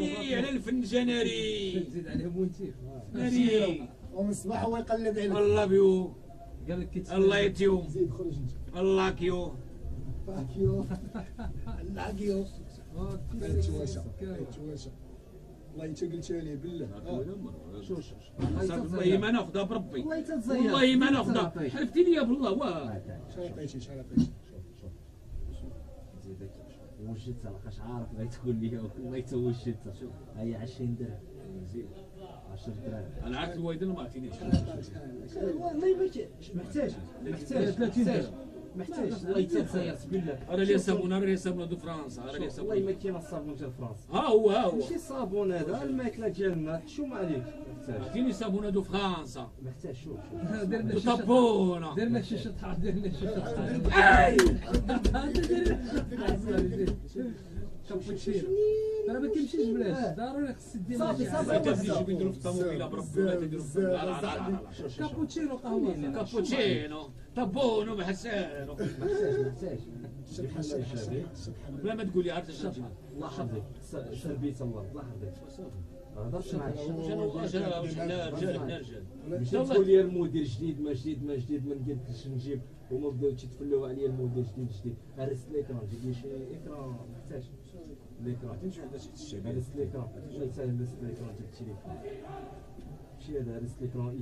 على الفنجان ناري تزيد عليهم ونتيف ناري ومن الصباح هو يقلب عليك. الله بيو قال لك كي الله يتيو زيد خرج انت. الله كيو باكيو. الله كيو. التواشة. والله انت قلتها لي بالله. والله ما ناخذها بربي والله تتزير والله ما ناخذها حلفتي لي بالله واه شحال عطيتي شحال عطيتي؟ زيدك وشتها لقاش عارف بغيت تقول لي والله حتى وشتها هي 20 درهم 10 دراهم انا عارف الوالدين ما عطينيش والله محتاج محتاج والله تتزير بالله راه لي صابون راه لي صابون دو فرنسا راه لي والله ما صابون كاين الصابون تاع فرنسا ها هو ماشي الصابون هذا الماكله ديالنا حشوم عليك محتاج عطيني صابون دو فرنسا محتاج شوف درنا وطابونه درنا شيشه طحال درنا شيشه طحال اي كابوتشينو راه ما كيمشيش بلاش ضروري خص دير صافي لا تجيب نديرو في الطوموبيله بربي ولا تديرو في لا لا لا كابوتشينو قهوه كابوتشينو طابونو محسانو محتاج بلا ما تقول لي عرفت اش نجيب الله يحفظك سربيت الله يحفظك ما هضرش معاك مش تقول لي المدير جديد ما جديد ما جديد ما قلتلكش نجيب هما بداو تيتفلوا عليا المدير جديد هرست ليكران جيب لي شي اكران محتاج ليكران هرست ليكران الله يسهل هرست ليكران تاع التليفون ماشي هذا هرست ليكران